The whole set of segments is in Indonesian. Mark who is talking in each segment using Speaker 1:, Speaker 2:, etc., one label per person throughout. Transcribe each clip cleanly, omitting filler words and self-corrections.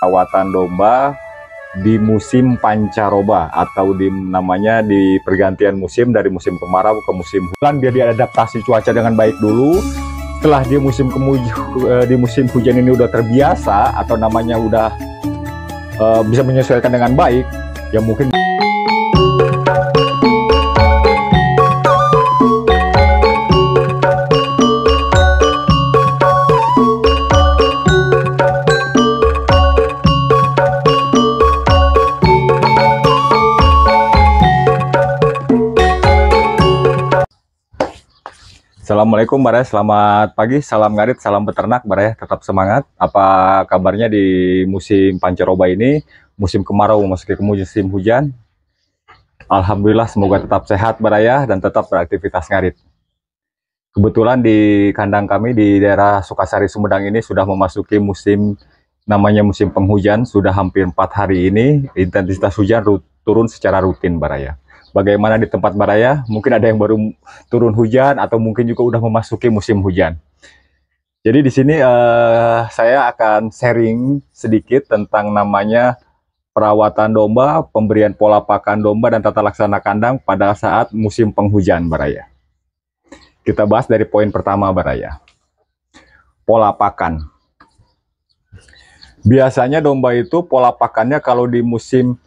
Speaker 1: perawatan domba di musim pancaroba atau namanya di pergantian musim dari musim kemarau ke musim hujan, biar dia adaptasi cuaca dengan baik dulu. Setelah dia di musim hujan ini udah terbiasa atau namanya udah bisa menyesuaikan dengan baik, ya mungkin Assalamualaikum Baraya, selamat pagi, salam ngarit, salam beternak Baraya, tetap semangat. Apa kabarnya di musim pancaroba ini, musim kemarau memasuki ke musim hujan? Alhamdulillah, semoga tetap sehat Baraya dan tetap beraktivitas ngarit. Kebetulan di kandang kami di daerah Sukasari Sumedang ini sudah memasuki musim namanya musim penghujan, sudah hampir 4 hari ini intensitas hujan turun secara rutin Baraya. Bagaimana di tempat Baraya? Mungkin ada yang baru turun hujan atau mungkin juga udah memasuki musim hujan. Jadi di sini saya akan sharing sedikit tentang namanya perawatan domba, pemberian pola pakan domba dan tata laksana kandang pada saat musim penghujan Baraya. Kita bahas dari poin pertama Baraya. Pola pakan. Biasanya domba itu pola pakannya kalau di musim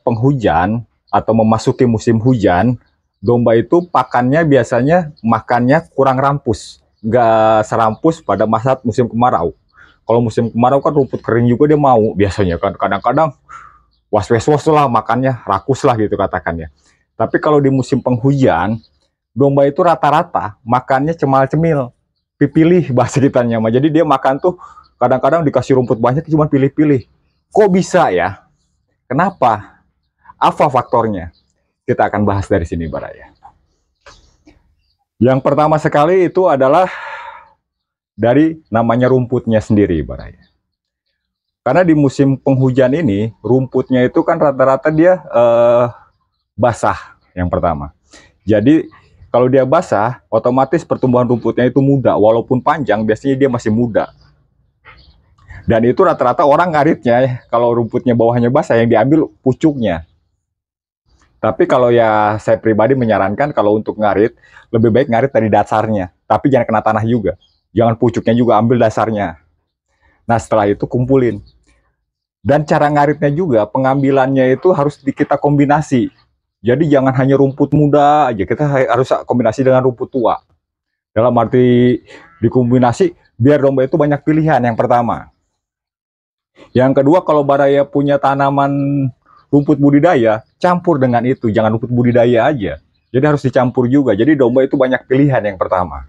Speaker 1: penghujan atau memasuki musim hujan, domba itu pakannya biasanya makannya kurang rampus, nggak serampus pada masa musim kemarau. Kalau musim kemarau kan rumput kering juga dia mau biasanya kan, kadang-kadang was-was lah makannya, rakus lah gitu katakannya. Tapi kalau di musim penghujan, domba itu rata-rata makannya cemal-cemil, pilih bahasa kitanya mah. Jadi dia makan tuh kadang-kadang dikasih rumput banyak cuma pilih-pilih. Kok bisa ya? Kenapa? Apa faktornya? Kita akan bahas dari sini Baraya. Yang pertama sekali itu adalah dari namanya rumputnya sendiri Baraya. Karena di musim penghujan ini rumputnya itu kan rata-rata dia basah yang pertama. Jadi kalau dia basah, otomatis pertumbuhan rumputnya itu muda. Walaupun panjang, biasanya dia masih muda. Dan itu rata-rata orang ngaritnya, kalau rumputnya bawahnya basah, yang diambil pucuknya. Tapi kalau ya saya pribadi menyarankan kalau untuk ngarit, lebih baik ngarit dari dasarnya. Tapi jangan kena tanah juga. Jangan pucuknya juga, ambil dasarnya. Nah setelah itu kumpulin. Dan cara ngaritnya juga, pengambilannya itu harus kita kombinasi. Jadi jangan hanya rumput muda aja, kita harus kombinasi dengan rumput tua. Dalam arti dikombinasi, biar domba itu banyak pilihan yang pertama. Yang kedua, kalau Baraya punya tanaman rumput budidaya, campur dengan itu, jangan rumput budidaya aja. Jadi harus dicampur juga. Jadi domba itu banyak pilihan yang pertama.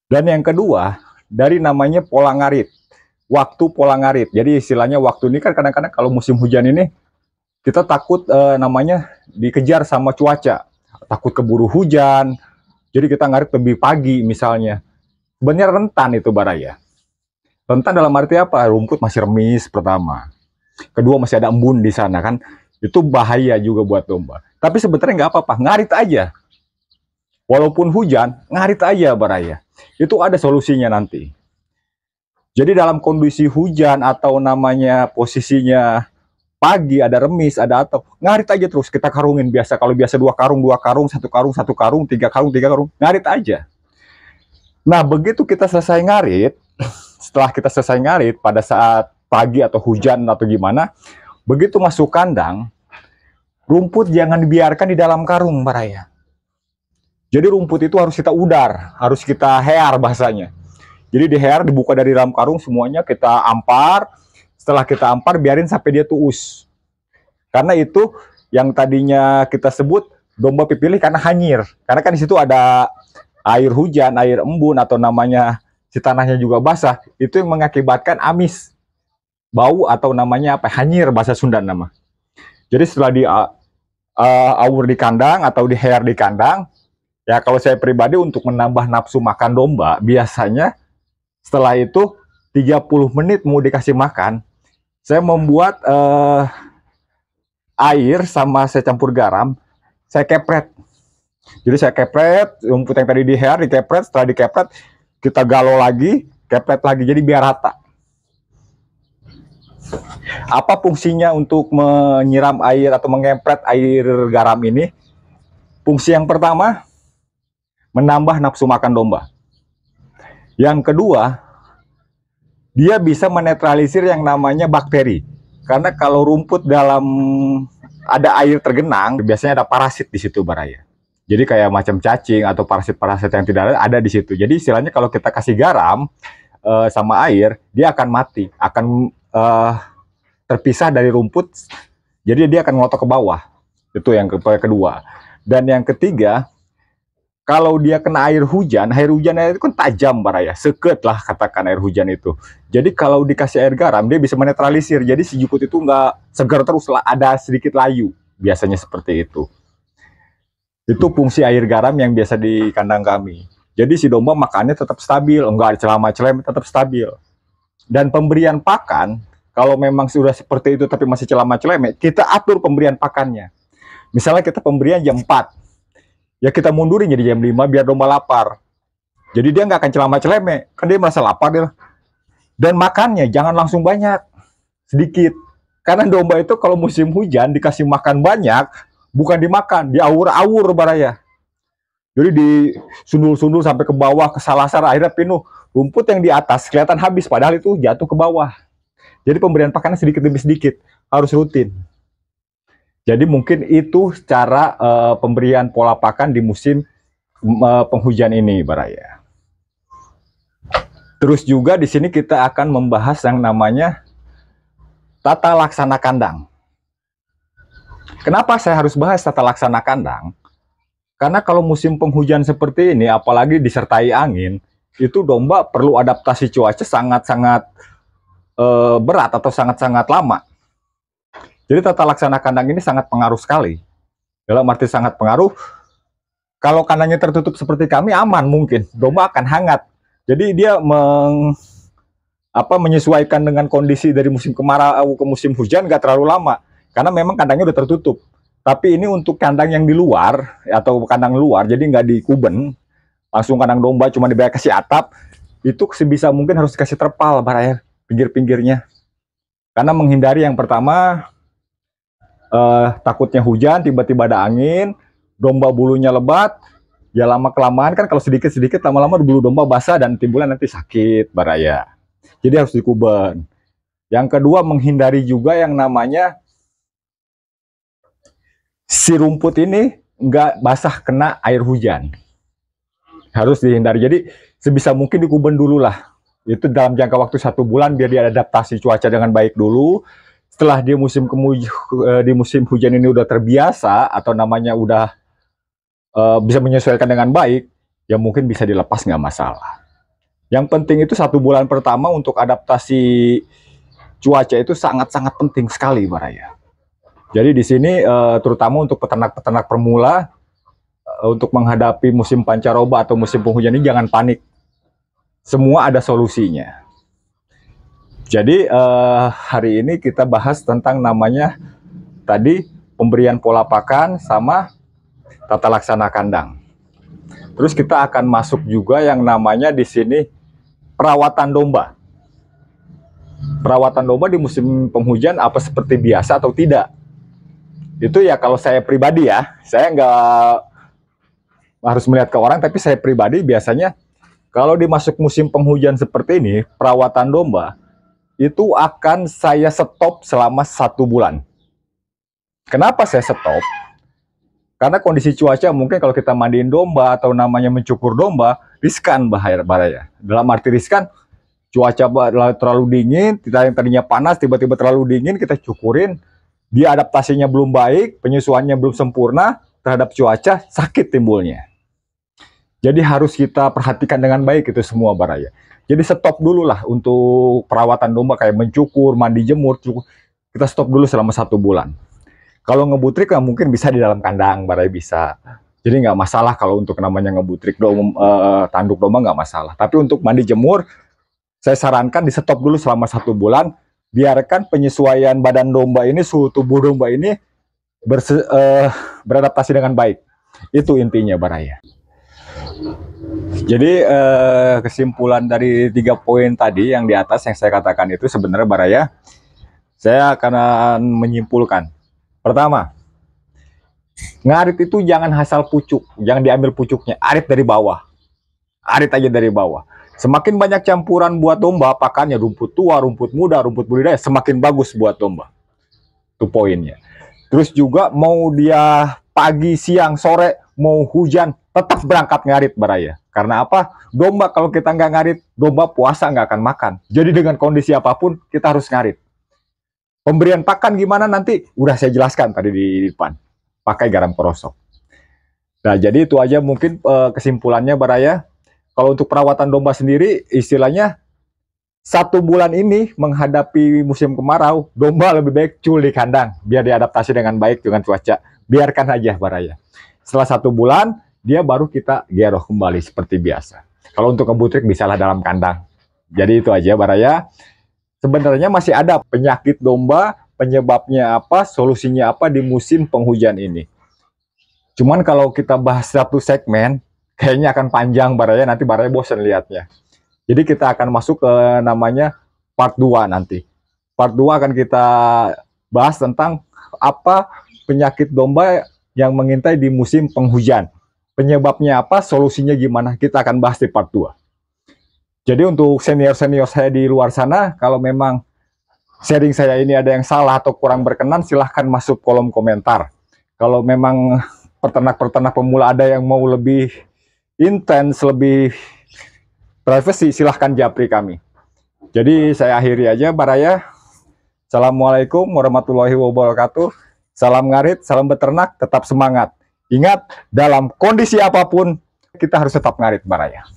Speaker 1: Dan yang kedua, dari namanya pola ngarit. Waktu pola ngarit. Jadi istilahnya waktu ini kan kadang-kadang kalau musim hujan ini, kita takut namanya dikejar sama cuaca. Takut keburu hujan. Jadi kita ngarit lebih pagi misalnya. Sebenarnya rentan itu Baraya. Rentan dalam arti apa? Rumput masih remis pertama. Kedua masih ada embun di sana kan, itu bahaya juga buat domba. Tapi sebetulnya nggak apa-apa, ngarit aja. Walaupun hujan, ngarit aja Baraya. Itu ada solusinya nanti. Jadi dalam kondisi hujan atau namanya posisinya pagi, ada remis, ada atau ngarit aja terus, kita karungin biasa. Kalau biasa 2 karung, 2 karung, 1 karung, 1 karung, 3 karung, 3 karung, ngarit aja. Nah begitu kita selesai ngarit, setelah kita selesai ngarit pada saat pagi atau hujan atau gimana, begitu masuk kandang, rumput jangan dibiarkan di dalam karung Baraya. Jadi rumput itu harus kita udar, harus kita hear bahasanya. Jadi di hear, dibuka dari dalam karung semuanya, kita ampar. Setelah kita ampar, biarin sampai dia tuus. Karena itu yang tadinya kita sebut domba pipilih karena hanyir. Karena kan di situ ada air hujan, air embun atau namanya si tanahnya juga basah, itu yang mengakibatkan amis. Bau atau namanya apa, hanyir bahasa Sunda nama. Jadi setelah di aur di kandang atau di hair di kandang, ya kalau saya pribadi untuk menambah nafsu makan domba, biasanya setelah itu 30 menit mau dikasih makan, saya membuat air sama saya campur garam, saya kepret. Jadi saya kepret, rumput yang tadi di hair dikepret, setelah dikepret kita galau lagi, kepret lagi, jadi biar rata. Apa fungsinya untuk menyiram air atau mengempret air garam ini? Fungsi yang pertama, menambah nafsu makan domba. Yang kedua, dia bisa menetralisir yang namanya bakteri. Karena kalau rumput dalam ada air tergenang, biasanya ada parasit di situ Baraya. Jadi kayak macam cacing atau parasit-parasit yang tidak ada di situ. Jadi istilahnya kalau kita kasih garam sama air, dia akan mati, akan terpisah dari rumput. Jadi dia akan ngotok ke bawah. Itu yang kedua. Dan yang ketiga, kalau dia kena air hujan itu kan tajam Baraya, seket lah katakan air hujan itu. Jadi kalau dikasih air garam, dia bisa menetralisir. Jadi si jukut itu nggak segar terus, ada sedikit layu. Biasanya seperti itu. Itu fungsi air garam yang biasa di kandang kami. Jadi si domba makannya tetap stabil, enggak celama-celem, tetap stabil. Dan pemberian pakan, kalau memang sudah seperti itu tapi masih celama-celem, kita atur pemberian pakannya. Misalnya kita pemberian jam 4, ya kita mundurin jadi jam 5 biar domba lapar. Jadi dia nggak akan celama-celeme, kan dia merasa lapar dia. Dan makannya jangan langsung banyak, sedikit. Karena domba itu kalau musim hujan dikasih makan banyak, bukan dimakan, diawur-awur Baraya. Jadi disundul-sundul sampai ke bawah, ke salasar, akhirnya penuh. Rumput yang di atas kelihatan habis, padahal itu jatuh ke bawah. Jadi pemberian pakannya sedikit demi sedikit, harus rutin. Jadi mungkin itu cara pemberian pola pakan di musim penghujan ini, Baraya. Terus juga di sini kita akan membahas yang namanya tata laksana kandang. Kenapa saya harus bahas tata laksana kandang? Karena kalau musim penghujan seperti ini, apalagi disertai angin, itu domba perlu adaptasi cuaca sangat-sangat berat atau sangat-sangat lama. Jadi tata laksana kandang ini sangat pengaruh sekali. Dalam arti sangat pengaruh, kalau kandangnya tertutup seperti kami aman mungkin, domba akan hangat. Jadi dia menyesuaikan dengan kondisi dari musim kemarau ke musim hujan gak terlalu lama. Karena memang kandangnya udah tertutup. Tapi ini untuk kandang yang di luar, atau kandang luar, jadi nggak di kuben, langsung kandang domba cuma diberi kasih atap, itu sebisa mungkin harus dikasih terpal Baraya, pinggir-pinggirnya. Karena menghindari yang pertama, takutnya hujan, tiba-tiba ada angin, domba bulunya lebat, ya lama-kelamaan kan kalau sedikit-sedikit lama-lama bulu domba basah dan timbulan nanti sakit Baraya. Jadi harus dikuben. Yang kedua, menghindari juga yang namanya si rumput ini nggak basah kena air hujan. Harus dihindari. Jadi sebisa mungkin dikuben dulu lah. Itu dalam jangka waktu 1 bulan biar dia adaptasi cuaca dengan baik dulu. Setelah di musim hujan ini udah terbiasa atau namanya udah bisa menyesuaikan dengan baik, ya mungkin bisa dilepas nggak masalah. Yang penting itu 1 bulan pertama untuk adaptasi cuaca itu sangat-sangat penting sekali Baraya. Jadi di sini terutama untuk peternak-peternak pemula untuk menghadapi musim pancaroba atau musim penghujan ini jangan panik. Semua ada solusinya. Jadi hari ini kita bahas tentang namanya tadi pemberian pola pakan sama tata laksana kandang. Terus kita akan masuk juga yang namanya di sini perawatan domba. Perawatan domba di musim penghujan apa seperti biasa atau tidak? Itu ya kalau saya pribadi ya, saya nggak harus melihat ke orang, tapi saya pribadi biasanya kalau dimasuk musim penghujan seperti ini, perawatan domba itu akan saya stop selama 1 bulan. Kenapa saya stop? Karena kondisi cuaca mungkin kalau kita mandiin domba atau namanya mencukur domba, riskan bahaya. Dalam arti riskan, cuaca terlalu dingin, kita yang tadinya panas tiba-tiba terlalu dingin, kita cukurin, dia adaptasinya belum baik, penyesuaiannya belum sempurna terhadap cuaca, sakit timbulnya. Jadi harus kita perhatikan dengan baik itu semua Baraya. Jadi stop dulu lah untuk perawatan domba kayak mencukur, mandi jemur, kita stop dulu selama 1 bulan. Kalau ngebutrik ya mungkin bisa di dalam kandang Baraya bisa. Jadi nggak masalah kalau untuk namanya ngebutrik tanduk domba nggak masalah. Tapi untuk mandi jemur, saya sarankan di stop dulu selama 1 bulan. Biarkan penyesuaian badan domba ini, suhu tubuh domba ini beradaptasi dengan baik. Itu intinya Baraya. Jadi kesimpulan dari 3 poin tadi yang di atas yang saya katakan itu sebenarnya Baraya, saya akan menyimpulkan. Pertama, ngarit itu jangan asal pucuk, jangan diambil pucuknya, arit dari bawah. Arit aja dari bawah. Semakin banyak campuran buat domba, pakannya rumput tua, rumput muda, rumput budidaya, semakin bagus buat domba. Itu poinnya. Terus juga mau dia pagi, siang, sore, mau hujan, tetap berangkat ngarit baraya. Karena apa? Domba kalau kita nggak ngarit, domba puasa nggak akan makan. Jadi dengan kondisi apapun, kita harus ngarit. Pemberian pakan gimana nanti? Udah saya jelaskan tadi di depan. Pakai garam krosok. Nah, jadi itu aja mungkin kesimpulannya baraya. Kalau untuk perawatan domba sendiri, istilahnya 1 bulan ini menghadapi musim kemarau, domba lebih baik cul di kandang, biar diadaptasi dengan baik dengan cuaca. Biarkan aja baraya. Setelah 1 bulan, dia baru kita geroh kembali seperti biasa. Kalau untuk kebutrik, bisalah dalam kandang. Jadi itu aja baraya. Sebenarnya masih ada penyakit domba, penyebabnya apa, solusinya apa di musim penghujan ini. Cuman kalau kita bahas satu segmen, kayaknya akan panjang baraya, nanti baraya bosan lihatnya. Jadi kita akan masuk ke namanya part 2 nanti. Part 2 akan kita bahas tentang apa penyakit domba yang mengintai di musim penghujan. Penyebabnya apa, solusinya gimana, kita akan bahas di part 2. Jadi untuk senior-senior saya di luar sana, kalau memang sharing saya ini ada yang salah atau kurang berkenan, silahkan masuk kolom komentar. Kalau memang peternak-peternak pemula ada yang mau lebih intens, lebih privacy, silahkan japri kami. Jadi saya akhiri aja baraya. Assalamualaikum warahmatullahi wabarakatuh. Salam ngarit, salam beternak, tetap semangat. Ingat, dalam kondisi apapun, kita harus tetap ngarit baraya.